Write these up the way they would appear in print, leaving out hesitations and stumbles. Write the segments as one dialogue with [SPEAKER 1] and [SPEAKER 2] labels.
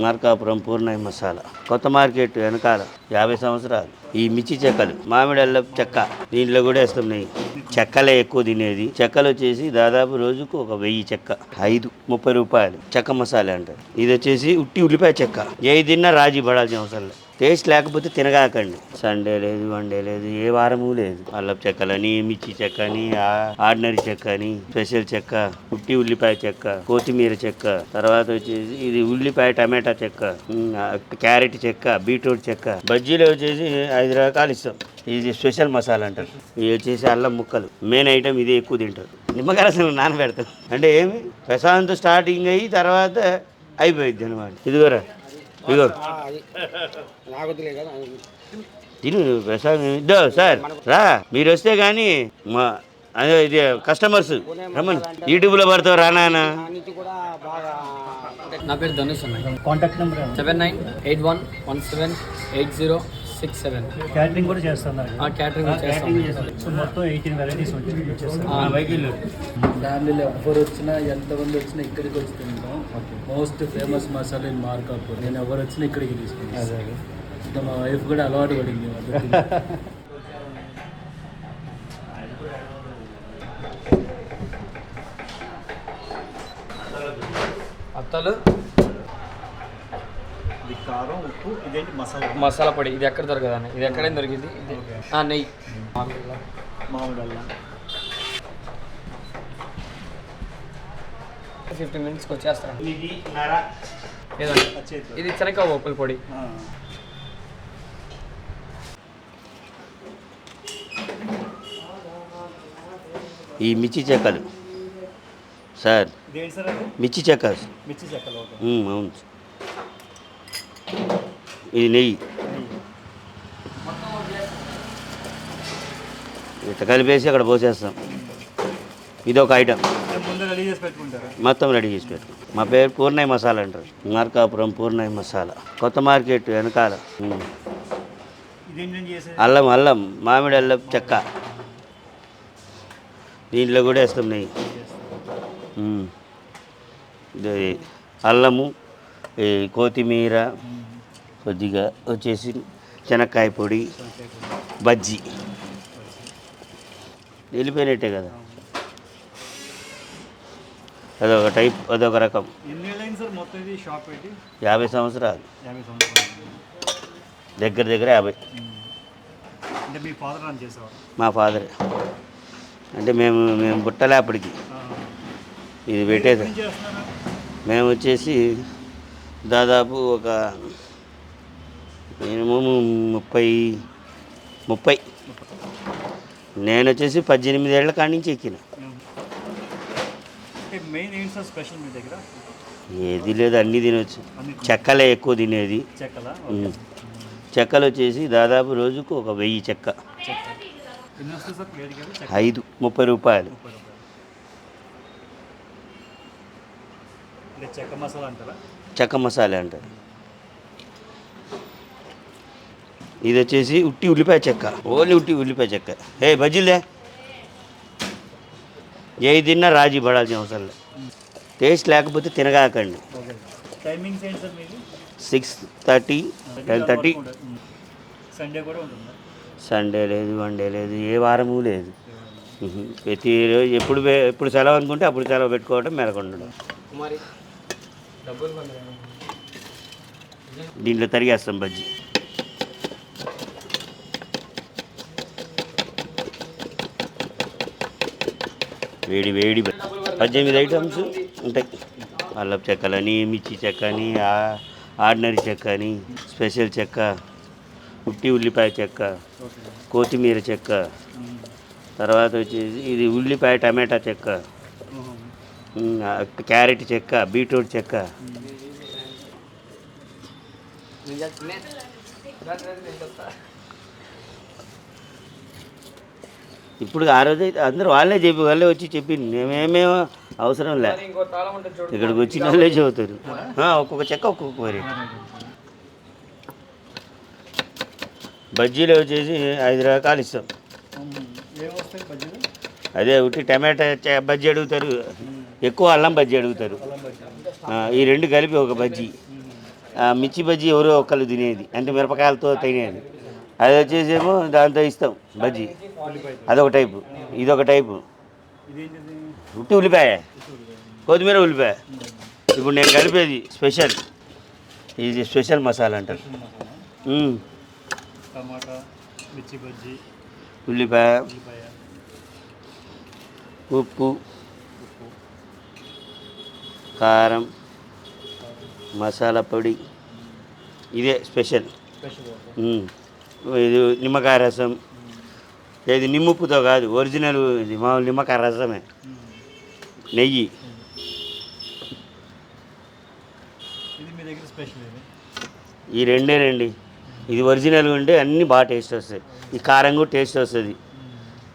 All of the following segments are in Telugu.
[SPEAKER 1] మార్కాపురం పూర్ణయ్య మసాలా, కొత్త మార్కెట్ వెనకాల 50 సంవత్సరాలు. ఈ మిర్చి చెక్కలు, మామిడి అల్లం చెక్క, దీంట్లో కూడా వేస్తాం నెయ్యి. చెక్కలే ఎక్కువ తినేది. చెక్కలు వచ్చేసి దాదాపు రోజుకు ఒక 1000 చెక్క, 30 రూపాయలు చెక్క మసాలా అంటారు. ఇది వచ్చేసి ఉట్టి ఉల్లిపాయ చెక్క. ఏ తిన్నా రాజీ పడాల్సిన అవసరం లేదు. టేస్ట్ లేకపోతే తినగాకండి. సండే లేదు, వన్డే లేదు, ఏ వారము లేదు. అల్లం చెక్కలని, మిర్చి చెక్క అని, ఆర్డినరీ చెక్క అని, స్పెషల్ చెక్క, ఉట్టి ఉల్లిపాయ చెక్క, కొత్తిమీర చెక్క, తర్వాత వచ్చేసి ఇది ఉల్లిపాయ టమాటా చెక్క, క్యారెట్ చెక్క, బీట్రూట్ చెక్క. బజ్జీలో వచ్చేసి 5 రకాలు ఇస్తాం. ఇది స్పెషల్ మసాలా అంటారు. ఇది వచ్చేసి అల్లం ముక్కలు, మెయిన్ ఐటమ్ ఇదే ఎక్కువ తింటారు. నిమ్మకాయ రసం నానబెడతారు. అంటే ఏమి ప్రసాదంతో స్టార్టింగ్ అయ్యి తర్వాత అయిపోయింది అనమాట. ఇదిగోరా, ఇదిగో తిను ప్రసాదం. ఇద్దో సార్ రా, మీరు వస్తే కానీ మా అదే ఇది కస్టమర్స్ రమ్మని యూట్యూబ్లో పడతావు రానా.
[SPEAKER 2] నా పేరు ధనుష్ అన్న. Contact number 7981178067.
[SPEAKER 3] క్యాటరింగ్ కూడా చేస్తున్నారు.
[SPEAKER 2] క్యాటరింగ్ చేస్తాం.
[SPEAKER 3] సో మొత్తం 18 వెరైటీస్ ఉంటాయి.
[SPEAKER 2] ఫ్యామిలీలో ఎవరు వచ్చినా ఎంతమంది వచ్చినా ఇక్కడికి వచ్చి తింటాం. Most famous masala in Markapur. నేను ఎవరు వచ్చినా ఇక్కడికి తీసుకుంటాను. మా వైఫ్ కూడా అలవాటు పడింది. అత్తలు,
[SPEAKER 3] కారం, ఉప్పు, ఇదేంటి
[SPEAKER 2] మసాలా పొడి. ఇది ఎక్కడ దొరకదండి, ఇది ఎక్కడైనా దొరికింది. నెయ్యి,
[SPEAKER 3] మామిడి అల్లం.
[SPEAKER 2] 15 minutesకి వచ్చేస్తాను. ఇది శనగ ఉప్పుల పొడి.
[SPEAKER 1] ఈ మిర్చి చెక్కలు సార్, మిర్చి చెక్క. అవును. ఇది నెయ్యి. ఇట్లా కలిపేసి అక్కడ పోసేస్తాం. ఇది ఒక ఐటమ్ మొత్తం రెడీ చేసి పెట్టుకుంటాం. మా పేరు పూర్ణయ్య మసాలా అంటారు. మార్కాపురం పూర్ణయ్య మసాలా, కొత్త మార్కెట్ వెనకాల. అల్లం మామిడి అల్లం చెక్క, దీంట్లో కూడా వేస్తాం నెయ్యి. ఇది అల్లము, కొత్తిమీర, కొద్దిగా వచ్చేసి శనక్కాయ పొడి, బజ్జీ. వెళ్ళిపోయినట్టే కదా. అదొక టైప్, అదొక రకం. 50 సంవత్సరాలు. దగ్గర 50. మా ఫాదరే. అంటే మేము పుట్టలే అప్పటికి. ఇది పెట్టేది మేము వచ్చేసి దాదాపు ఒక మినిమం 30. నేను వచ్చేసి 18 ఏళ్ల కాడి నుంచి ఎక్కిన. ఏది లేదు, అన్నీ తినొచ్చు. చెక్కలే ఎక్కువ తినేది. చెక్కలు వచ్చేసి దాదాపు రోజుకు ఒక 1000 చెక్క, 30 రూపాయలు. చెక్క మసాలా అంటారు. ఇది వచ్చేసి ఉట్టి ఉల్లిపాయ చెక్క, ఓన్లీ ఉట్టి ఉల్లిపాయ చెక్క. బజ్జీలే ఏ తిన్నా రాజీ పడాల్సిన అవసరం లేదు. టేస్ట్ లేకపోతే తినగాకండి. 6:30, 10:30. సండే లేదు, వన్డే లేదు, ఏ వారము లేదు. ప్రతిరోజు ఎప్పుడు సెలవు అనుకుంటే అప్పుడు సెలవు పెట్టుకోవడం, మెలకొండడం. దీంట్లో తరిగేస్తాం బజ్జీ. వేడి 18 ఐటమ్స్ ఉంటాయి. అల్లం చెక్కలని, మిర్చి చెక్క అని, ఆర్డినరీ చెక్క అని, స్పెషల్ చెక్క, ఉట్టి ఉల్లిపాయ చెక్క, కొత్తిమీర చెక్క, తర్వాత వచ్చేసి ఇది ఉల్లిపాయ టమాటా చెక్క, క్యారెట్ చెక్క, బీట్రూట్ చెక్క. ఇప్పుడు ఆ రోజు అయితే అందరూ వాళ్ళే వచ్చి చెప్పింది. మేమేమేమో అవసరం లే, ఇక్కడికి వచ్చిన వాళ్ళే చెబుతారు. ఒక్కొక్క చెక్క ఒక్కొక్క వెరైటీ. బజ్జీలో వచ్చేసి 5 రకాలు ఇస్తాం. అదే ఒకటి టమాటా బజ్జీ అడుగుతారు, ఎక్కువ అల్లం బజ్జీ అడుగుతారు. ఈ రెండు కలిపి ఒక బజ్జీ. మిర్చి బజ్జీ ఎవరో ఒకళ్ళు తినేది, అంటే మిరపకాయలతో తినేది. అది వచ్చేసేమో దాంతో ఇస్తాం బజ్జీ, అదొక టైపు. ఇదొక టైపు ఉట్టి ఉల్లిపాయ, కొత్తిమీర, ఉల్లిపాయ. ఇప్పుడు నేను కలిపేది స్పెషల్, ఇది స్పెషల్ మసాలా అంటారు.
[SPEAKER 3] టమాటా, మిర్చి బజ్జీ,
[SPEAKER 1] ఉల్లిపాయ, ఉప్పు, కారం, మసాలా పొడి, ఇదే స్పెషల్. ఇది నిమ్మకాయ రసం, ఇది నిమ్ముప్పుతో కాదు, ఒరిజినల్ ఇది మామూలు నిమ్మకాయ రసమే. నెయ్యి.
[SPEAKER 3] ఇది మీ దగ్గర స్పెషల్.
[SPEAKER 1] ఈ రెండేనండి. ఇది ఒరిజినల్ ఉంటే అన్నీ బాగా టేస్ట్ వస్తాయి. ఈ కారం కూడా టేస్ట్ వస్తుంది.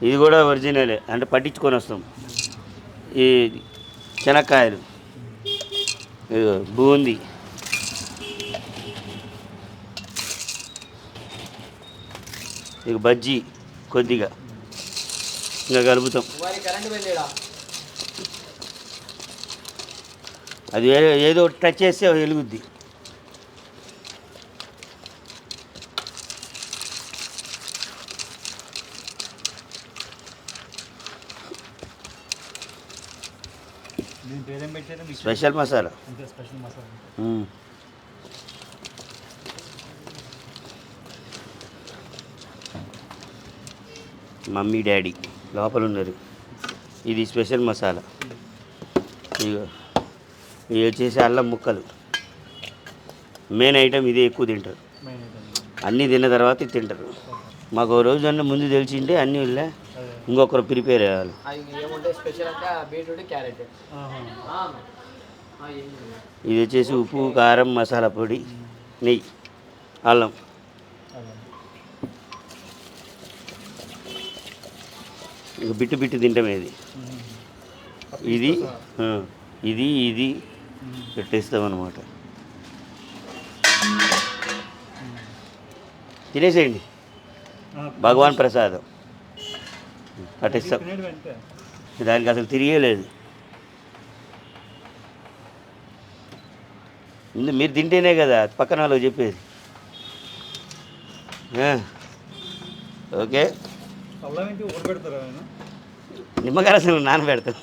[SPEAKER 1] ఇది కూడా ఒరిజినలే, అంటే పట్టించుకొని వస్తాం. ఈ శనక్కాయలు, బూందీ, ఇక బజ్జీ కొద్దిగా ఇంకా కలుపుతాం. అది ఏదో టచ్ చేస్తే వెలుగుద్ది.
[SPEAKER 3] దీని పేరేం పెట్టారు?
[SPEAKER 1] స్పెషల్ మసాలా.
[SPEAKER 3] ఇంకా స్పెషల్ మసాలా.
[SPEAKER 1] మమ్మీ డాడీ లోపల ఉన్నారు. ఇది స్పెషల్ మసాలా. ఇగో ఇవి వచ్చేసి అల్లం ముక్కలు. మెయిన్ ఐటమ్ ఇదే ఎక్కువ తింటారు. అన్నీ తిన్న తర్వాత ఇది తింటారు. మాకు ఓ రోజు అన్న ముందు తెలిసింటే అన్నీ వెళ్ళా ఇంకొకరు ప్రిపేర్ అయ్యాలి. ఇది వచ్చేసి ఉప్పు, కారం, మసాలా పొడి, నెయ్యి, అల్లం. ఇక బిట్టు బిట్టు తింటామే ఇది ఇది ఇది పెట్టేస్తామన్నమాట. తినేసేయండి, భగవాన్ ప్రసాదం పట్టిస్తాం. దానికి అసలు తిరిగేలేదు. మీరు తింటేనే కదా పక్కన వాళ్ళకి చెప్పేది. ఓకే. నిమ్మకాయ రసం నానబెడతాం.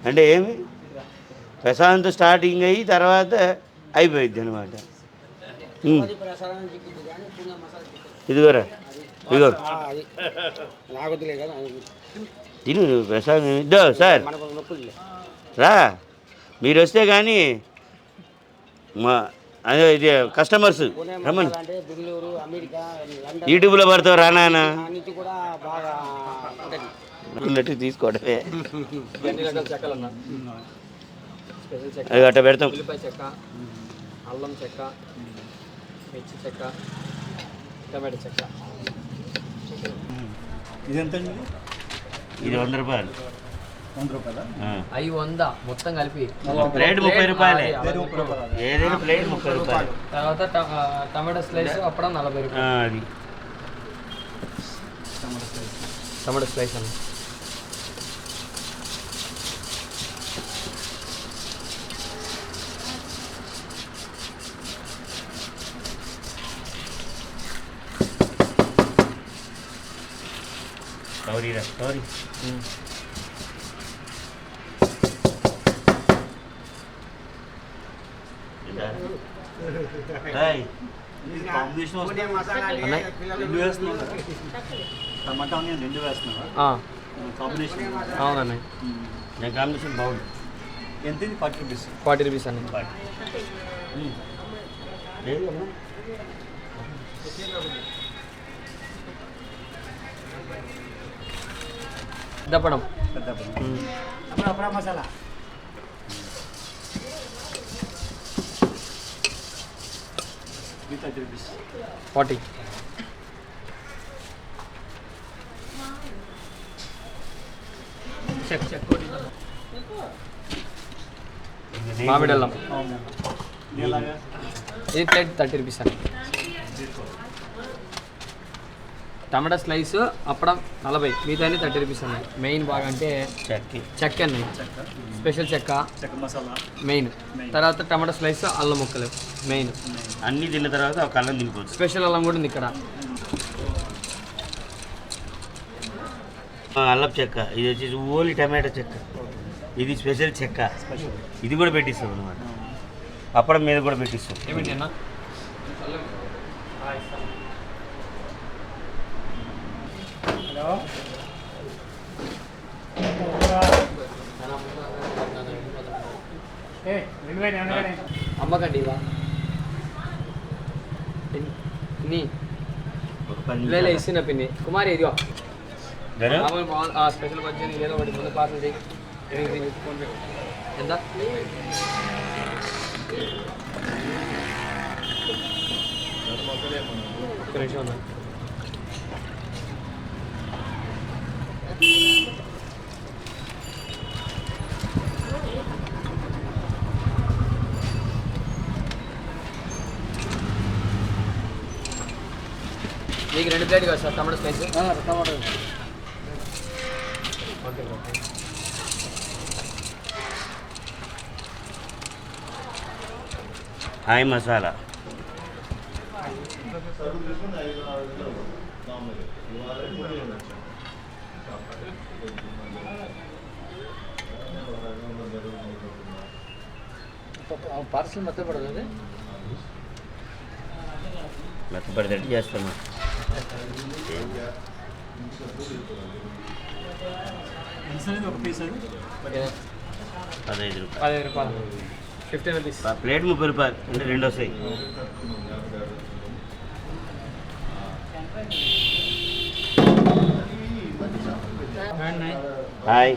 [SPEAKER 1] అంటే ఏమి ప్రసాదంతో స్టార్టింగ్ అయ్యి తర్వాత అయిపోయింది అనమాట. ఇదిగోరా, ఇదిగో తిను ప్రసాదం. ఇద్దో సార్ రా, మీరు వస్తే కానీ మా అదే ఇది కస్టమర్స్ రమ్మని యూట్యూబ్లో పడతావు రానా ఉన్నట్టు తీసుకోవడమే. అది అట్ట పెడతాం.
[SPEAKER 2] అల్లం చెక్క, మిర్చి చెక్క, టమాటో చెక్క.
[SPEAKER 3] ఇది ఎంత అండి?
[SPEAKER 1] ఇది 100 రూపాయలు.
[SPEAKER 3] 100 రూపాయలా?
[SPEAKER 2] అవి 100 మొత్తం కలిపి.
[SPEAKER 1] ప్లేట్ 30 రూపాయలే. ఏదైనా ప్లేట్ 30 రూపాయలు.
[SPEAKER 2] తర్వాత టమాటో స్లైస్ అప్పడం 40 రూపాయలు.
[SPEAKER 1] అది
[SPEAKER 2] టమాటో స్లైస్ అన్న.
[SPEAKER 1] సారీ
[SPEAKER 3] టమాటా ఆనియన్ 2 వేస్తున్నావా? కాంబినేషన్.
[SPEAKER 2] అవునన్న.
[SPEAKER 1] నేను కాంబినేషన్ బాగుంది.
[SPEAKER 3] ఎంత? 40 రూపీస్.
[SPEAKER 2] 40 రూపీస్ అన్న. దప్పడం.
[SPEAKER 3] మసాలా. ₹30.
[SPEAKER 2] 40. మామిడి అల్లం. ఇది ప్లేట్ 30 రూపీస్ అండి.
[SPEAKER 4] టమాటా స్లైస్ అప్పడం 40, మిగతా 30 రూపీస్ ఉన్నాయి. మెయిన్ బాగా అంటే చెక్క అన్నాయి, స్పెషల్ చెక్క
[SPEAKER 3] మసాలా
[SPEAKER 4] మెయిన్. తర్వాత టమాటా స్లైస్, అల్లం ముక్కలు మెయిన్.
[SPEAKER 1] అన్నీ తిన్న తర్వాత ఒక అల్లం తినిపోవచ్చు.
[SPEAKER 4] స్పెషల్ అల్లం కూడా ఉంది ఇక్కడ.
[SPEAKER 1] అల్లం చెక్క, ఇది వచ్చేసి ఓన్లీ టమాటా చెక్క, ఇది స్పెషల్ చెక్క. ఇది కూడా పెట్టిస్తాం అనమాట, అప్పడం మీద కూడా పెట్టిస్తాం.
[SPEAKER 4] ఏమిటి అన్న? అమ్మకండి ఇవా పిన్ని లేదు ఇస్తున్న పిన్ని. కుమారి ఇదిగో స్పెషల్ వచ్చి ఏదో ఒకటి ముందు పార్సల్ చేయి. ఎంత? ఒక్క నిమిషం ఉందా? మీకు 2 ప్లేట్ కదా sir tomato spice? Tomato okay okay.
[SPEAKER 1] High masala.
[SPEAKER 4] Parcel మెత్తపడదు అది,
[SPEAKER 1] మెత్తపడేటట్టు చేస్తాను.
[SPEAKER 3] ఒక పీస్ అది
[SPEAKER 1] 15 రూపాయలు.
[SPEAKER 4] 15 రూపాయలు, 15 రూపీస్.
[SPEAKER 1] ప్లేట్ 30 రూపాయలు అంటే 2 వస్తాయి. హాయ్.